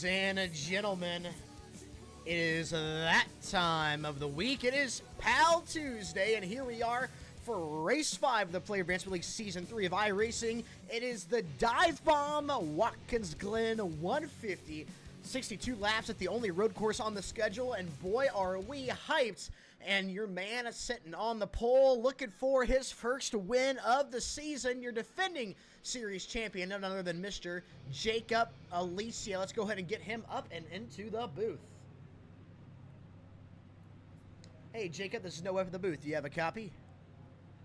Ladies and gentlemen, it is that time of the week. It is PAL Tuesday, and here we are for Race 5 of the Player Advancement League Season 3 of iRacing. It is the Dive Bomb Watkins Glen 150. 62 laps at the only road course on the schedule, and boy, are we hyped. And your man is sitting on the pole looking for his first win of the season. Your defending series champion, none other than Mr. Jacob Alicia. Let's go ahead and get him up and into the booth. Hey, Jacob, this is Noah from the booth. Do you have a copy?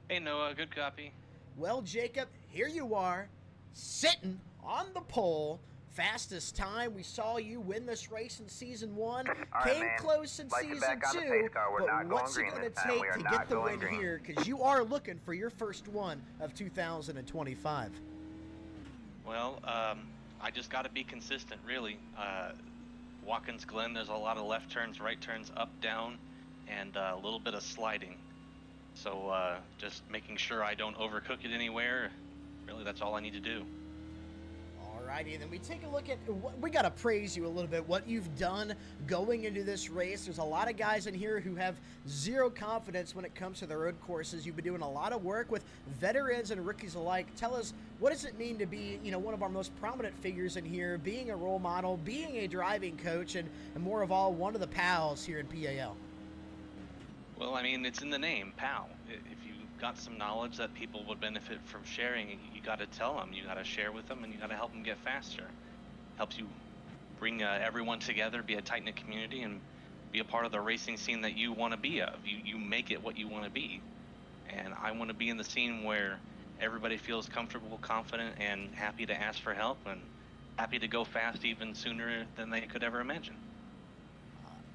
Hey, Noah, good copy. Well, Jacob, here you are, sitting on the pole. Fastest time. We saw you win this race in Season 1. Came close in Season 2. But what's it going to take to get the win here? Because you are looking for your first one of 2025. Well, I just got to be consistent, really. Watkins Glen, there's a lot of left turns, right turns, up, down, and a little bit of sliding. So just making sure I don't overcook it anywhere. Really, that's all I need to do. Alrighty, then we take a look at, we got to praise you a little bit, what you've done going into this race. There's a lot of guys in here who have zero confidence when it comes to the road courses. You've been doing a lot of work with veterans and rookies alike. Tell us, what does it mean to be, one of our most prominent figures in here, being a role model, being a driving coach, and more of all, one of the pals here in PAL? Well, I mean, it's in the name, PAL. If you got some knowledge that people would benefit from sharing, you got to tell them, you got to share with them, and you got to help them get faster. Helps you bring everyone together, be a tight-knit community, and be a part of the racing scene that you want to be of. You make it what you want to be. And I want to be in the scene where everybody feels comfortable, confident, and happy to ask for help, and happy to go fast even sooner than they could ever imagine.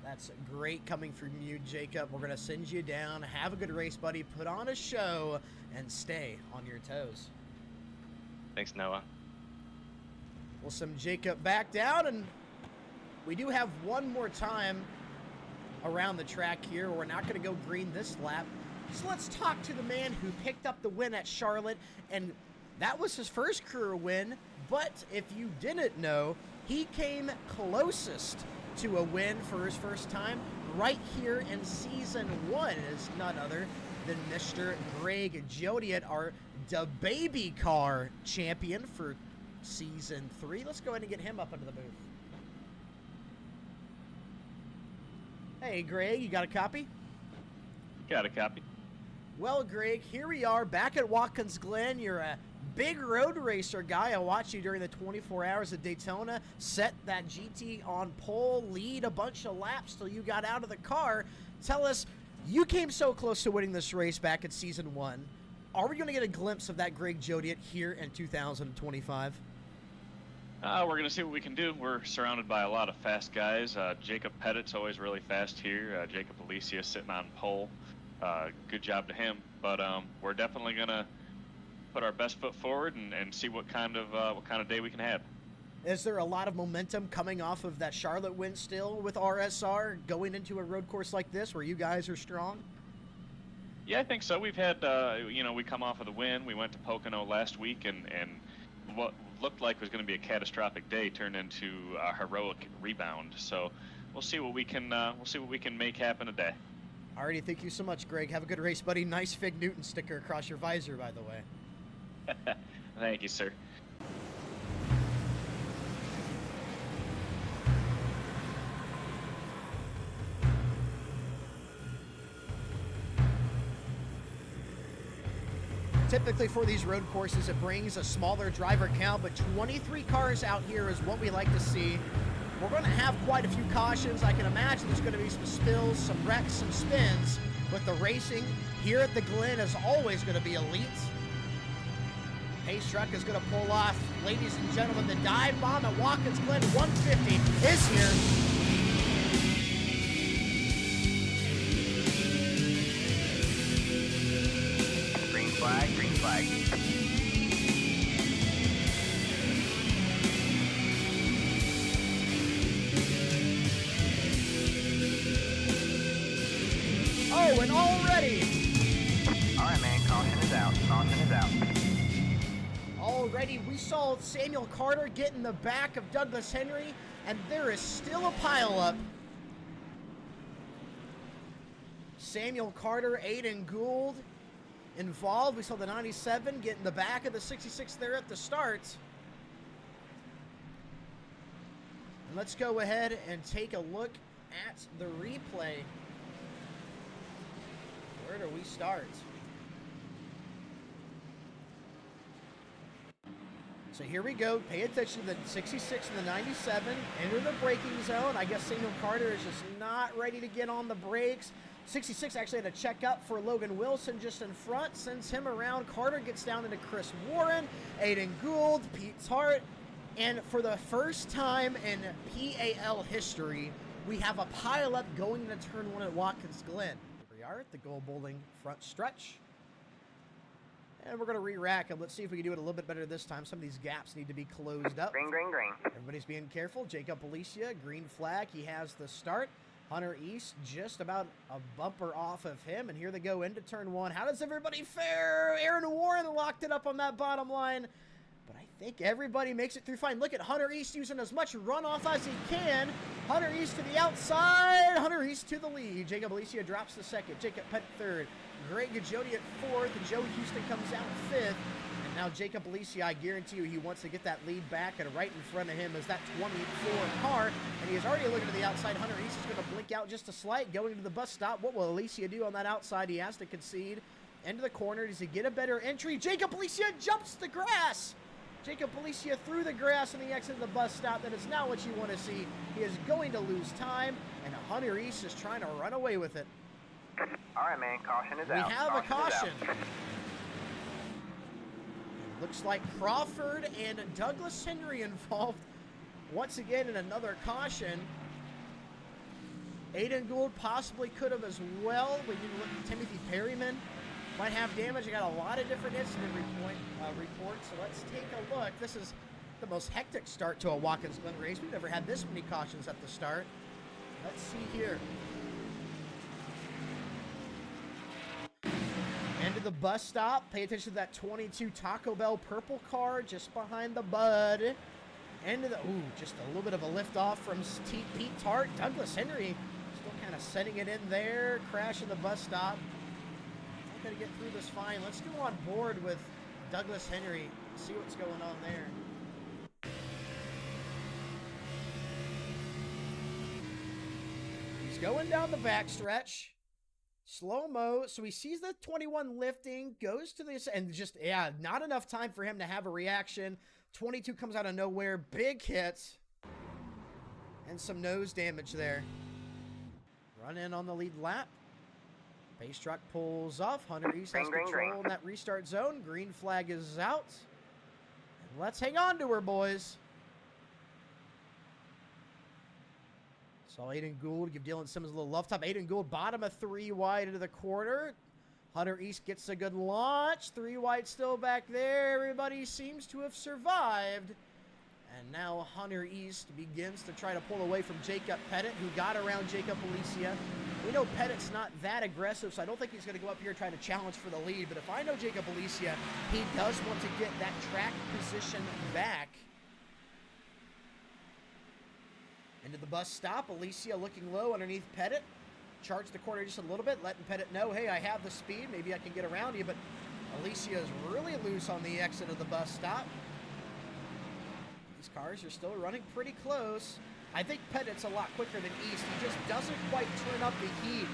That's great coming from you, Jacob. We're going to send you down. Have a good race, buddy. Put on a show and stay on your toes. Thanks, Noah. We'll send Jacob back down, and we do have one more time around the track here. We're not going to go green this lap. So let's talk to the man who picked up the win at Charlotte, and that was his first career win. But if you didn't know, he came closest to a win for his first time right here in Season 1. It is none other than Mr. Greg Jodiet, our baby car champion for Season 3. Let's go ahead and get him up into the booth. Hey, Greg, you got a copy? Got a copy. Well, Greg, here we are back at Watkins Glen. You're a big road racer guy. I watched you during the 24 hours of Daytona, set that GT on pole, lead a bunch of laps till you got out of the car. Tell us, you came so close to winning this race back in Season 1. Are we going to get a glimpse of that Greg Jodiet here in 2025? We're going to see what we can do. We're surrounded by a lot of fast guys. Jacob Pettit's always really fast here. Jacob Alicia sitting on pole. Good job to him. But we're definitely going to put our best foot forward and see what kind of day we can have. Is there a lot of momentum coming off of that Charlotte win still with RSR going into a road course like this where you guys are strong? Yeah, I think so. We've had, we come off of the win. We went to Pocono last week, and what looked like was going to be a catastrophic day turned into a heroic rebound. So we'll see what we can make happen today. Alrighty, thank you so much, Greg. Have a good race, buddy. Nice Fig Newton sticker across your visor, by the way. Thank you, sir. Typically for these road courses, it brings a smaller driver count, but 23 cars out here is what we like to see. We're going to have quite a few cautions. I can imagine there's going to be some spills, some wrecks, some spins, but the racing here at the Glen is always going to be elite. Pace truck is going to pull off. Ladies and gentlemen, the dive bomb at Watkins Glen 150 is here. Green flag, green flag. Oh, and already. All right, man, caution is out, caution is out. already. We saw Samuel Carter get in the back of Douglas Henry, and there is still a pileup. Samuel Carter, Aiden Gould involved. We saw the 97 get in the back of the 66 there at the start. And let's go ahead and take a look at the replay. Where do we start? So here we go. Pay attention to the 66 and the 97. Enter the braking zone. I guess Samuel Carter is just not ready to get on the brakes. 66 actually had to check up for Logan Wilson just in front. Sends him around. Carter gets down into Chris Warren. Aiden Gould, Pete Hart. And for the first time in PAL history, we have a pileup going into turn 1 at Watkins Glen. Here we are at the goal bowling front stretch. And we're going to re-rack them. Let's see if we can do it a little bit better this time. Some of these gaps need to be closed up. Green, green, green. Everybody's being careful. Jacob Alicia, green flag. He has the start. Hunter East just about a bumper off of him. And here they go into turn 1. How does everybody fare? Aaron Warren locked it up on that bottom line. But I think everybody makes it through fine. Look at Hunter East using as much runoff as he can. Hunter East to the outside. Hunter East to the lead. Jacob Alicia drops the second. Jacob Pett third. Greg Gajodi at fourth. And Joe Houston comes out fifth. And now Jacob Alicia, I guarantee you, he wants to get that lead back. And right in front of him is that 24 car. And he is already looking to the outside. Hunter East is going to blink out just a slight. Going to the bus stop. What will Alicia do on that outside? He has to concede. Into the corner. Does he get a better entry? Jacob Alicia jumps the grass. Jacob Alicia through the grass on the exit of the bus stop. That is not what you want to see. He is going to lose time, and Hunter East is trying to run away with it. All right, man. Caution is out. We have a caution. Looks like Crawford and Douglas Henry involved once again in another caution. Aiden Gould possibly could have as well. When you look at Timothy Perryman, might have damage. I got a lot of different incident reports, so let's take a look. This is the most hectic start to a Watkins Glen race. We've never had this many cautions at the start. Let's see here. Into the bus stop. Pay attention to that 22 Taco Bell purple car just behind the Bud. Into the, just a little bit of a lift off from Pete Hart. Douglas Henry still kind of setting it in there. Crash in the bus stop. Got to get through this fine. Let's go on board with Douglas Henry. See what's going on there. He's going down the backstretch. Slow-mo. So he sees the 21 lifting, goes to this, and just, yeah, not enough time for him to have a reaction. 22 comes out of nowhere. Big hit. And some nose damage there. Run in on the lead lap. Base truck pulls off. Hunter East has control in that restart zone. Green flag is out. And let's hang on to her, boys. Saw Aiden Gould give Dylan Simmons a little love top. Aiden Gould bottom of 3 wide into the quarter. Hunter East gets a good launch. 3 wide still back there. Everybody seems to have survived. And now Hunter East begins to try to pull away from Jacob Pettit, who got around Jacob Alicia. We know Pettit's not that aggressive, so I don't think he's going to go up here and try to challenge for the lead. But if I know Jacob Alicia, he does want to get that track position back. Into the bus stop. Alicia looking low underneath Pettit. Charge the corner just a little bit, letting Pettit know, hey, I have the speed. Maybe I can get around you. But Alicia is really loose on the exit of the bus stop. These cars are still running pretty close. I think Pettit's a lot quicker than East. He just doesn't quite turn up the heat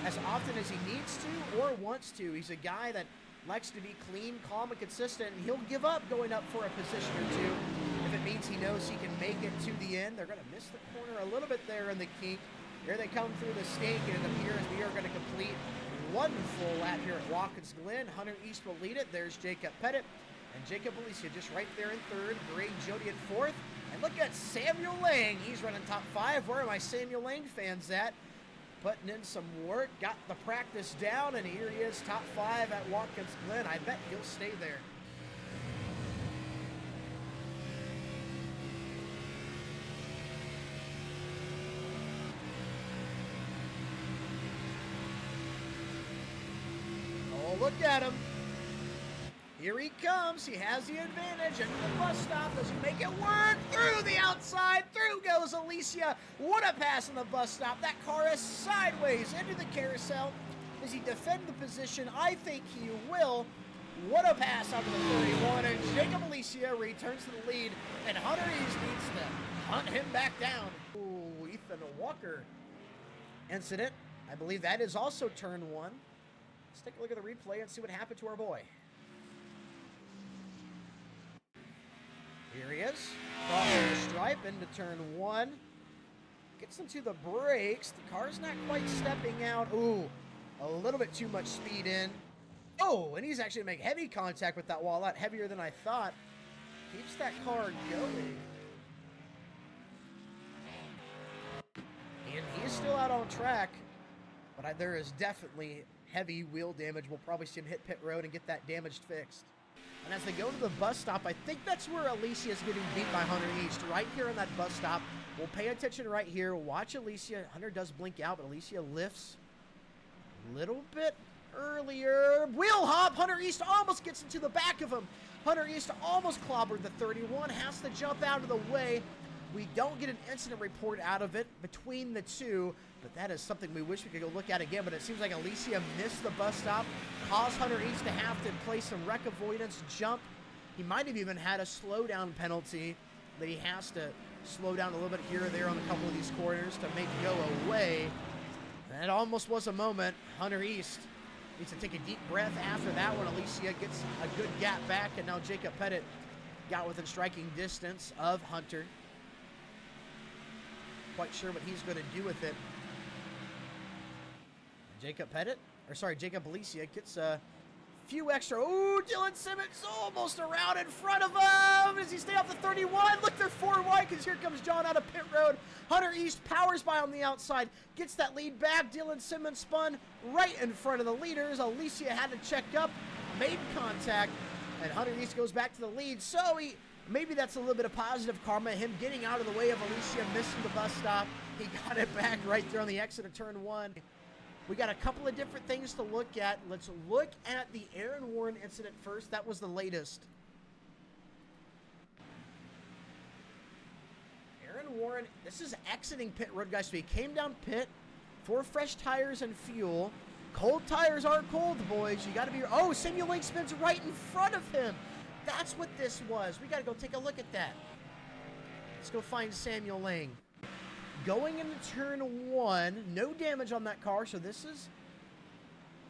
as often as he needs to or wants to. He's a guy that likes to be clean, calm, and consistent, and he'll give up going up for a position or two if it means he knows he can make it to the end. They're going to miss the corner a little bit there in the kink. Here they come through the stake, and it appears we are going to complete one full lap here at Watkins Glen. Hunter East will lead it. There's Jacob Pettit. And Jacob Alicia just right there in third. Greg Jody in fourth. And look at Samuel Lang. He's running top 5. Where are my Samuel Lang fans at? Putting in some work. Got the practice down. And here he is, top 5 at Watkins Glen. I bet he'll stay there. Oh, look at him. Here he comes. He has the advantage. Into the bus stop. Does he make it work? Through the outside. Through goes Alicia. What a pass on the bus stop. That car is sideways into the carousel. Does he defend the position? I think he will. What a pass out to the 31. And Jacob Alicia returns to the lead. And Hunter East needs to hunt him back down. Ooh, Ethan Walker incident. I believe that is also turn 1. Let's take a look at the replay and see what happened to our boy. Here he is. Crossing the stripe into turn 1. Gets into the brakes. The car's not quite stepping out. Ooh, a little bit too much speed in. Oh, and he's actually going to make heavy contact with that wall. A lot heavier than I thought. Keeps that car going. And he's still out on track. But there is definitely heavy wheel damage. We'll probably see him hit pit road and get that damage fixed. And as they go to the bus stop, I think that's where Alicia is getting beat by Hunter East. Right here on that bus stop. We'll pay attention right here. Watch Alicia. Hunter does blink out, but Alicia lifts a little bit earlier. Wheel hop. Hunter East almost gets into the back of him. Hunter East almost clobbered the 31. Has to jump out of the way. We don't get an incident report out of it between the two, but that is something we wish we could go look at again. But it seems like Alicia missed the bus stop, caused Hunter East to have to play some wreck avoidance, jump. He might have even had a slowdown penalty that he has to slow down a little bit here or there on a couple of these corners to make go away. That almost was a moment. Hunter East needs to take a deep breath after that one. Alicia gets a good gap back, and now Jacob Pettit got within striking distance of Hunter. Quite sure what he's going to do with it. Jacob Alicia gets a few extra. Oh, Dylan Simmons almost around in front of him. Does he stay off the 31? Look, they're 4 wide because here comes John out of pit road. Hunter East powers by on the outside, gets that lead back. Dylan Simmons spun right in front of the leaders. Alicia had to check up, made contact, and Hunter East goes back to the lead. So maybe that's a little bit of positive karma, him getting out of the way of Alicia, missing the bus stop. He got it back right there on the exit of turn 1. We got a couple of different things to look at. Let's look at the Aaron Warren incident first. That was the latest. Aaron Warren, this is exiting pit road, guys. So he came down pit for fresh tires and fuel. Cold tires are cold, boys. You got to be... Oh, Samuel Lake spins right in front of him. That's what this was. We got to go take a look at that. Let's go find Samuel Lang. Going into turn 1, no damage on that car, so this is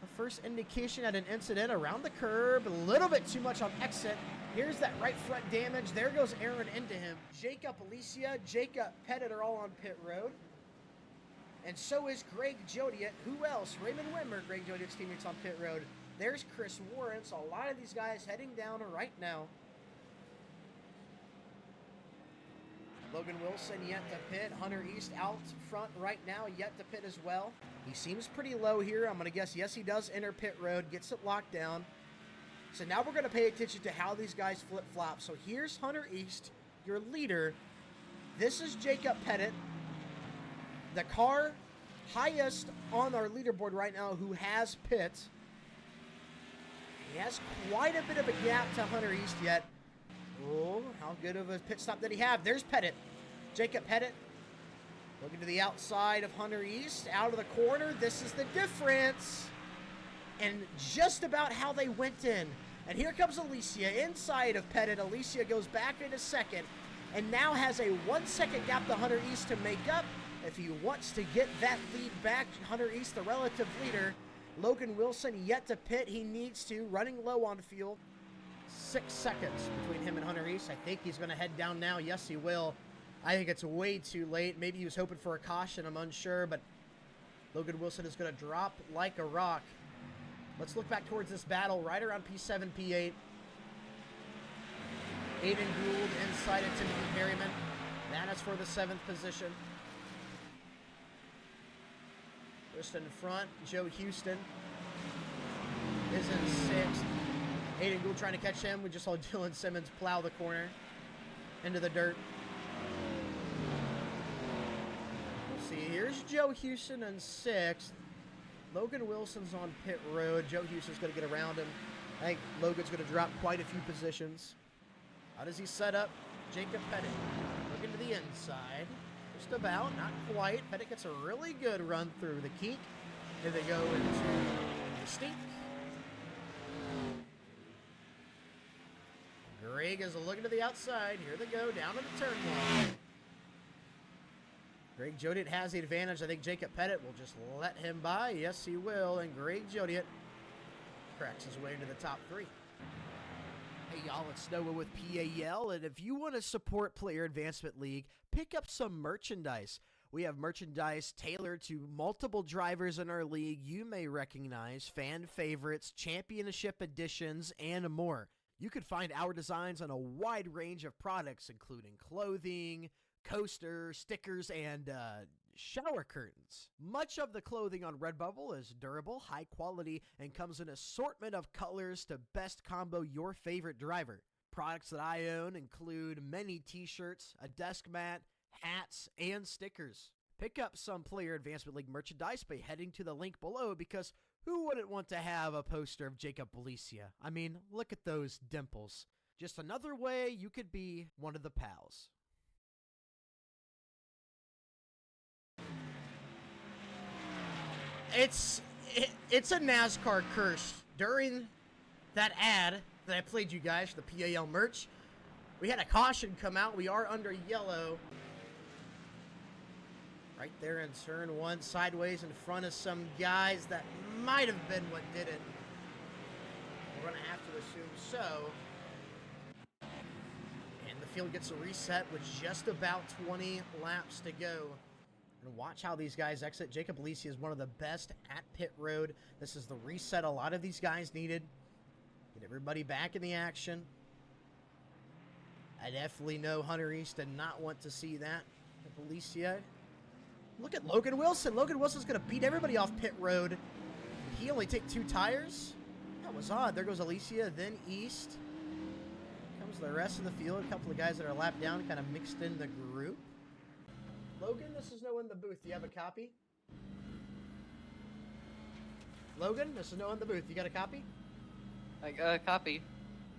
the first indication at an incident around the curb. A little bit too much on exit. Here's that right front damage. There goes Aaron into him. Jacob Alicia, Jacob Pettit are all on pit road. And so is Greg Jodiet. Who else? Raymond Wimmer, Greg Jodiet's teammates on pit road. There's Chris Warren. So a lot of these guys heading down right now. Logan Wilson yet to pit. Hunter East out front right now, yet to pit as well. He seems pretty low here. I'm going to guess, yes, he does enter pit road, gets it locked down. So now we're going to pay attention to how these guys flip-flop. So here's Hunter East, your leader. This is Jacob Pettit. The car highest on our leaderboard right now who has pit. He has quite a bit of a gap to Hunter East yet. Oh, how good of a pit stop did he have? There's Pettit. Jacob Pettit looking to the outside of Hunter East. Out of the corner. This is the difference. And just about how they went in. And here comes Alicia inside of Pettit. Alicia goes back into second. And now has a 1 second gap to Hunter East to make up. If he wants to get that lead back, Hunter East, the relative leader. Logan Wilson yet to pit. He needs to. Running low on field. 6 seconds between him and Hunter East. I think he's going to head down now. Yes, he will. I think it's way too late. Maybe he was hoping for a caution. I'm unsure, but Logan Wilson is going to drop like a rock. Let's look back towards this battle right around P7, P8. Aiden Gould inside of Timothy Perryman. That is for the 7th position. First in front, Joe Houston is in 6th. Aiden Gould trying to catch him. We just saw Dylan Simmons plow the corner into the dirt. We'll see. Here's Joe Houston in 6th. Logan Wilson's on pit road. Joe Houston's going to get around him. I think Logan's going to drop quite a few positions. How does he set up? Jacob Pettit looking to the inside. Just about, not quite. Pettit gets a really good run through the kink. Here they go into the steep. Greg is looking to the outside. Here they go, down to the turn one. Greg Jodiet has the advantage. I think Jacob Pettit will just let him by. Yes, he will. And Greg Jodiet cracks his way into the top 3. Hey, y'all, it's Noah with PAL. And if you want to support Player Advancement League, pick up some merchandise. We have merchandise tailored to multiple drivers in our league you may recognize, fan favorites, championship editions, and more. You can find our designs on a wide range of products, including clothing, coasters, stickers, and shower curtains. Much of the clothing on Redbubble is durable, high quality, and comes in an assortment of colors to best combo your favorite driver. Products that I own include many t-shirts, a desk mat, hats, and stickers. Pick up some Player Advancement League merchandise by heading to the link below, because who wouldn't want to have a poster of Jacob Belicia? I mean, look at those dimples. Just another way you could be one of the pals. It's a NASCAR curse. During that ad that I played you guys for the PAL merch, we had a caution come out. We are under yellow. Right there in turn 1, sideways in front of some guys. That might have been what did it. We're going to have to assume so. And the field gets a reset with just about 20 laps to go. And watch how these guys exit. Jacob Belicia is one of the best at pit road. This is the reset a lot of these guys needed. Get everybody back in the action. I definitely know Hunter East did not want to see that. Belicia. Look at Logan Wilson. Logan Wilson's going to beat everybody off pit road. Did he only take 2 tires? That was odd. There goes Alicia, then East. Comes the rest of the field. A couple of guys that are lapped down, kind of mixed in the group. Logan, this is Noah in the booth. Do you have a copy? Logan, this is Noah in the booth. You got a copy? I got a copy.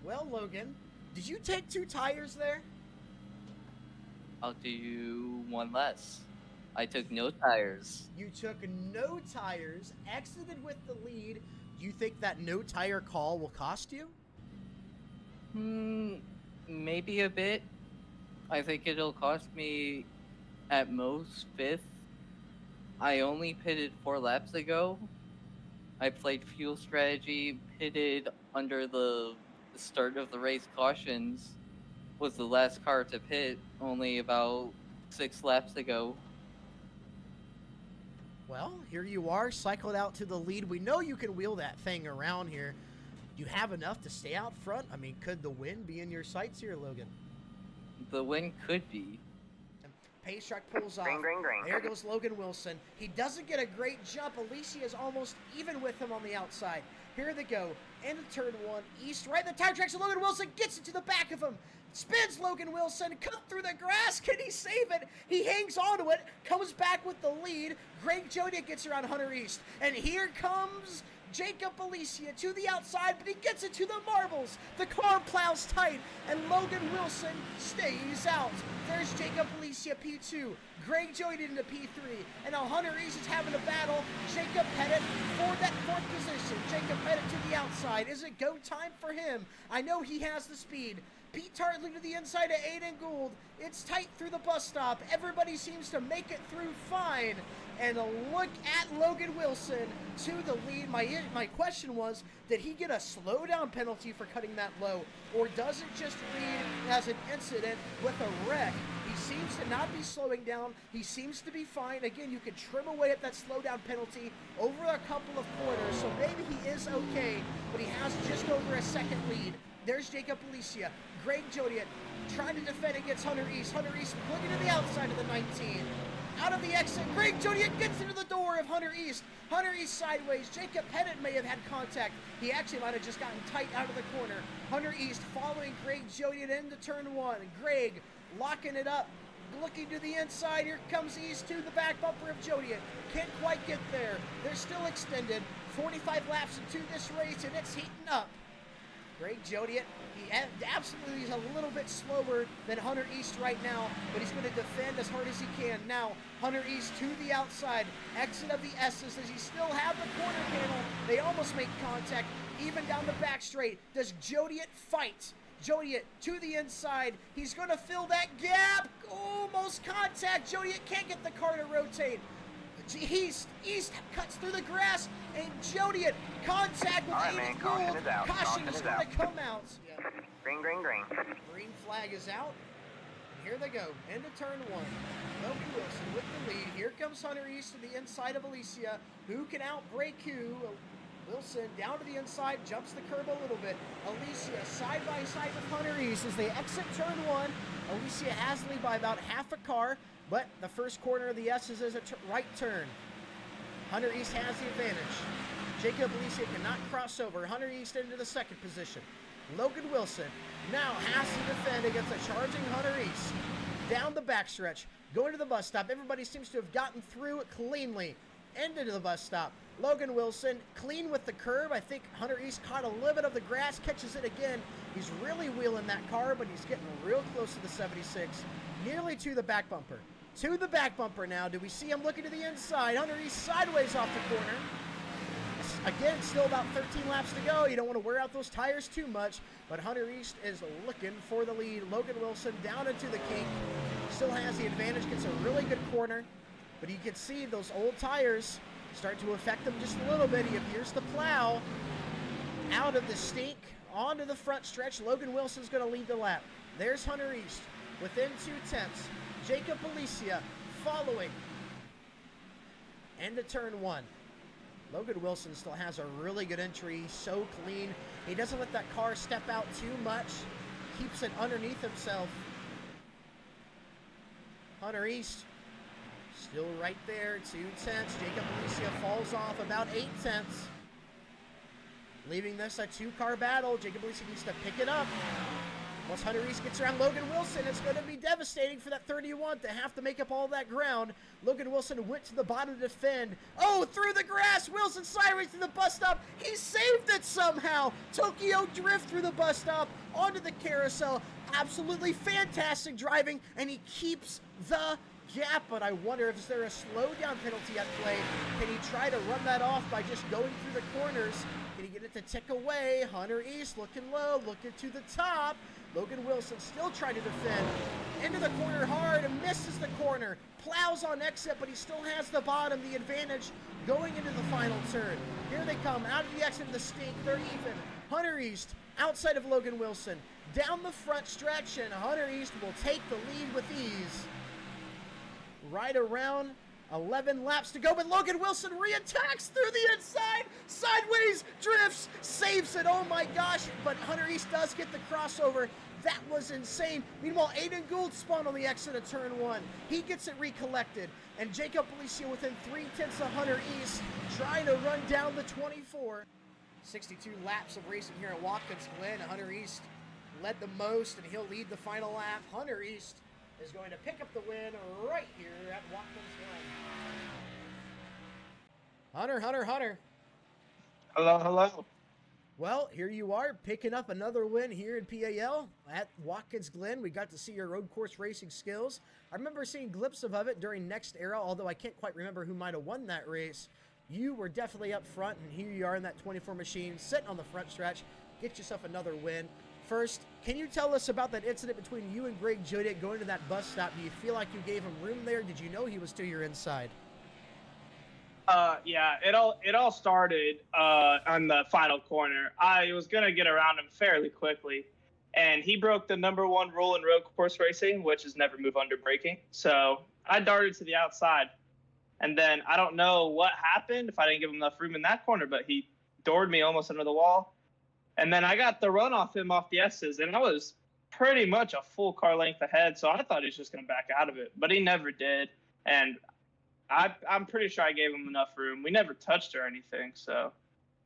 Well, Logan, did you take 2 tires there? I'll do 1 less. I took no tires. You took no tires, exited with the lead. Do you think that no tire call will cost you? Maybe a bit. I think it'll cost me at most 5th. I only pitted 4 laps ago. I played fuel strategy, pitted under the start of the race cautions, was the last car to pit only about 6 laps ago. Well, here you are, cycled out to the lead. We know you can wheel that thing around here. Do you have enough to stay out front? I mean, could the win be in your sights here, Logan? The win could be. Pace truck pulls off. Green. There goes Logan Wilson. He doesn't get a great jump. Alicia is almost even with him on the outside. Here they go. Into turn 1. East, right in the tire tracks, and Logan Wilson gets into the back of him. Spins Logan Wilson, cut through the grass. Can he save it? He hangs on to it, comes back with the lead. Greg Jodiet gets around Hunter East. And here comes Jacob Belicia to the outside, but he gets it to the marbles. The car plows tight, and Logan Wilson stays out. There's Jacob Belicia, P2. Greg Jodiet into P3. And now Hunter East is having a battle. Jacob Pettit for that 4th position. Jacob Pettit to the outside. Is it go time for him? I know he has the speed. Pete Tartley to the inside of Aiden Gould. It's tight through the bus stop. Everybody seems to make it through fine. And a look at Logan Wilson to the lead. My question was, did he get a slowdown penalty for cutting that low? Or does it just read as an incident with a wreck? He seems to not be slowing down. He seems to be fine. Again, you could trim away at that slowdown penalty over a couple of corners. So maybe he is okay, but he has just over a 2nd lead. There's Jacob Belicia. Greg Jodiet trying to defend against Hunter East. Hunter East looking to the outside of the 19. Out of the exit, Greg Jodiet gets into the door of Hunter East. Hunter East sideways. Jacob Pettit may have had contact. He actually might have just gotten tight out of the corner. Hunter East following Greg Jodiet into turn 1. Greg locking it up, looking to the inside. Here comes East to the back bumper of Jodiet. Can't quite get there. They're still extended. 45 laps into this race, and it's heating up. Greg Jodiet, he absolutely is a little bit slower than Hunter East right now, but he's going to defend as hard as he can. Now, Hunter East to the outside, exit of the S's as he still have the corner panel. They almost make contact, even down the back straight. Does Jodiet fight? Jodiet to the inside. He's going to fill that gap. Almost contact. Jodiet can't get the car to rotate. East cuts through the grass, and Jodiet contact with Aiden Gould. Caution is going to come out. Yeah. Green, green, green. Green flag is out. And here they go. Into turn one. Logan Wilson with the lead. Here comes Hunter East to the inside of Alicia. Who can outbrake who? Wilson down to the inside, jumps the curb a little bit. Alicia side by side with Hunter East as they exit turn one. Alicia has the lead by about half a car, but the first corner of the S's is a right turn. Hunter East has the advantage. Jacob Alicia cannot cross over. Hunter East into the second position. Logan Wilson now has to defend against a charging Hunter East. Down the backstretch, going to the bus stop. Everybody seems to have gotten through it cleanly. Into the bus stop. Logan Wilson clean with the curb. I think Hunter East caught a little bit of the grass, catches it again. He's really wheeling that car, but he's getting real close to the 76. Nearly to the back bumper. To the back bumper now. Do we see him looking to the inside? Hunter East sideways off the corner. Again, still about 13 laps to go. You don't want to wear out those tires too much, but Hunter East is looking for the lead. Logan Wilson down into the kink. Still has the advantage, gets a really good corner, but you can see those old tires start to affect him just a little bit. He appears to plow out of the stink onto the front stretch. Logan Wilson's going to lead the lap. There's Hunter East within 2/10. Jacob Alicia following. Into turn one. Logan Wilson still has a really good entry. He's so clean. He doesn't let that car step out too much. Keeps it underneath himself. Hunter East still right there. 2/10. Jacob Alicia falls off about 8/10. Leaving this a two-car battle. Jacob Alicia needs to pick it up. Once Hunter East gets around Logan Wilson, it's going to be devastating for that 31 to have to make up all that ground. Logan Wilson went to the bottom to defend. Oh, through the grass. Wilson sideways to the bus stop. He saved it somehow. Tokyo drift through the bus stop onto the carousel. Absolutely fantastic driving, and he keeps the gap. But I wonder if there a slowdown penalty at play. Can he try to run that off by just going through the corners? Can he get it to tick away? Hunter East looking low, looking to the top. Logan Wilson still trying to defend. Into the corner hard and misses the corner. Plows on exit, but he still has the bottom, the advantage going into the final turn. Here they come, out of the exit of the stink. They're even. Hunter East outside of Logan Wilson. Down the front stretch, and Hunter East will take the lead with ease. Right around 11 laps to go, but Logan Wilson re-attacks through the inside, sideways, drifts, saves it, oh my gosh, but Hunter East does get the crossover. That was insane. Meanwhile, Aiden Gould spun on the exit of turn one. He gets it recollected, and Jacob Alicia within 3/10 of Hunter East, trying to run down the 24. 62 laps of racing here at Watkins Glen. Hunter East led the most, and he'll lead the final lap. Hunter East is going to pick up the win right here at Watkins Glen. Hunter. Hello. Well, here you are, picking up another win here in PAL at Watkins Glen. We got to see your road course racing skills. I remember seeing glimpses of it during Next Era, although I can't quite remember who might have won that race. You were definitely up front, and here you are in that 24 machine, sitting on the front stretch. Get yourself another win. First, can you tell us about that incident between you and Greg Jodiet going to that bus stop? Do you feel like you gave him room there? Did you know he was to your inside? Yeah, it all started on the final corner. I was gonna get around him fairly quickly, and he broke the #1 rule in road course racing, which is never move under braking. So I darted to the outside, and then I don't know what happened, if I didn't give him enough room in that corner, but he doored me almost under the wall. And then I got the run off him off the S's, and I was pretty much a full car length ahead, so I thought he was just going to back out of it, but he never did. And I'm pretty sure I gave him enough room. We never touched or anything, so,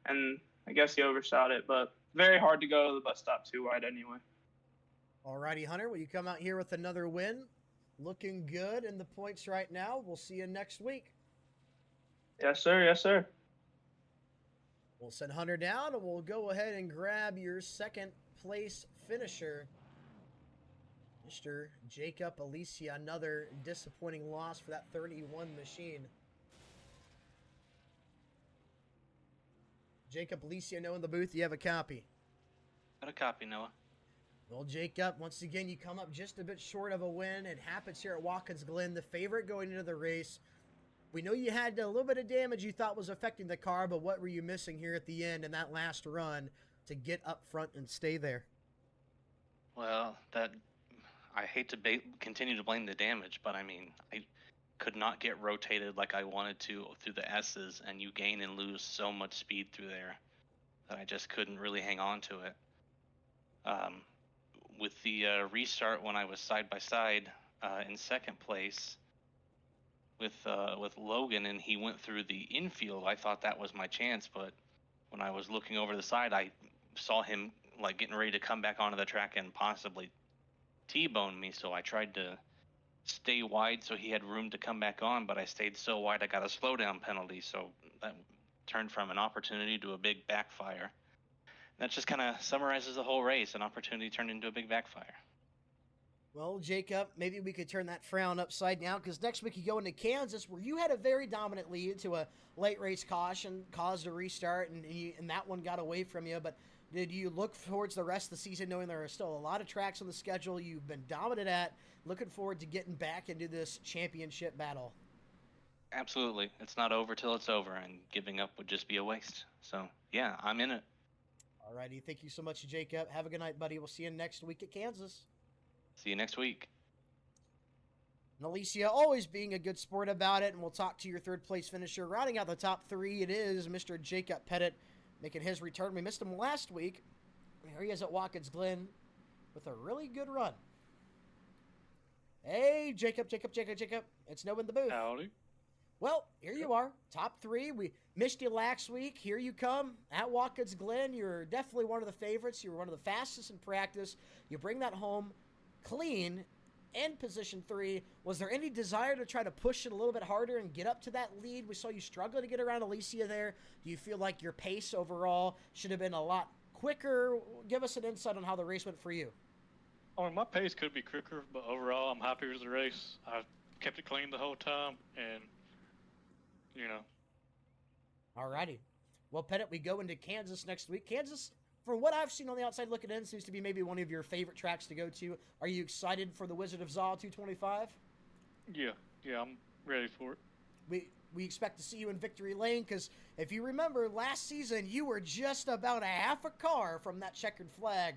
and I guess he overshot it, but very hard to go to the bus stop too wide anyway. Alrighty, Hunter, will you come out here with another win? Looking good in the points right now. We'll see you next week. Yes, sir. We'll send Hunter down, and we'll go ahead and grab your second place finisher, Mr. Jacob Alicia. Another disappointing loss for that 31 machine. Jacob Alicia, know in the booth, you have a copy. Got a copy, Noah. Well, Jacob, once again, you come up just a bit short of a win. It happens here at Watkins Glen, the favorite going into the race. We know you had a little bit of damage you thought was affecting the car, but what were you missing here at the end in that last run to get up front and stay there? Well, I hate to continue to blame the damage, but I mean, I could not get rotated like I wanted to through the S's, and you gain and lose so much speed through there that I just couldn't really hang on to it. With the restart when I was side by side in second place with Logan, and he went through the infield, I thought that was my chance, but when I was looking over the side, I saw him like getting ready to come back onto the track and possibly T-bone me, so I tried to stay wide so he had room to come back on, but I stayed so wide I got a slowdown penalty, so that turned from an opportunity to a big backfire. That just kind of summarizes the whole race. An opportunity turned into a big backfire. Well, Jacob, maybe we could turn that frown upside down, because next week you go into Kansas, where you had a very dominant lead to a late race caution, caused a restart, and that one got away from you. But did you look towards the rest of the season, knowing there are still a lot of tracks on the schedule you've been dominant at, looking forward to getting back into this championship battle? Absolutely. It's not over till it's over, and giving up would just be a waste. So, yeah, I'm in it. Alrighty, thank you so much, Jacob. Have a good night, buddy. We'll see you next week at Kansas. See you next week. And Alicia always being a good sport about it, and we'll talk to your third place finisher. Rounding out the top three, it is Mr. Jacob Pettit making his return. We missed him last week. Here he is at Watkins Glen with a really good run. Hey, Jacob. It's Noah in the booth. Howdy. Well, here you are, top three. We missed you last week. Here you come at Watkins Glen. You're definitely one of the favorites. You were one of the fastest in practice. You bring that home clean in position 3. Was there any desire to try to push it a little bit harder and get up to that lead? We saw you struggle to get around Alicia there. Do you feel like your pace overall should have been a lot quicker? Give us an insight on how the race went for you. I mean, my pace could be quicker, but overall, I'm happy with the race. I kept it clean the whole time, and Alrighty. Well, Pettit, we go into Kansas next week. Kansas, from what I've seen on the outside looking in, seems to be maybe one of your favorite tracks to go to. Are you excited for the Wizard of Zaw 225? Yeah, I'm ready for it. We expect to see you in Victory Lane, because if you remember, last season you were just about a half a car from that checkered flag.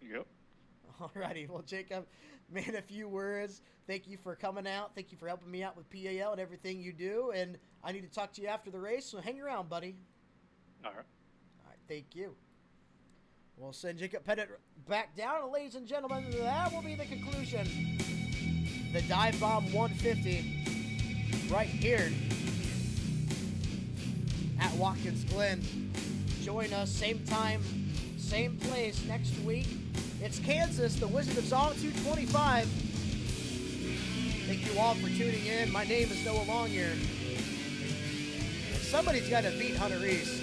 Yep. Alrighty, well, Jacob, man, a few words. Thank you for coming out. Thank you for helping me out with PAL and everything you do. And I need to talk to you after the race, so hang around, buddy. All right. All right, thank you. We'll send Jacob Pettit back down. And ladies and gentlemen, that will be the conclusion. The Dive Bomb 150 right here at Watkins Glen. Join us, same time, same place next week. It's Kansas, the Wizard of Zaw 225. Thank you all for tuning in. My name is Noah Longyear. Somebody's got to beat Hunter East.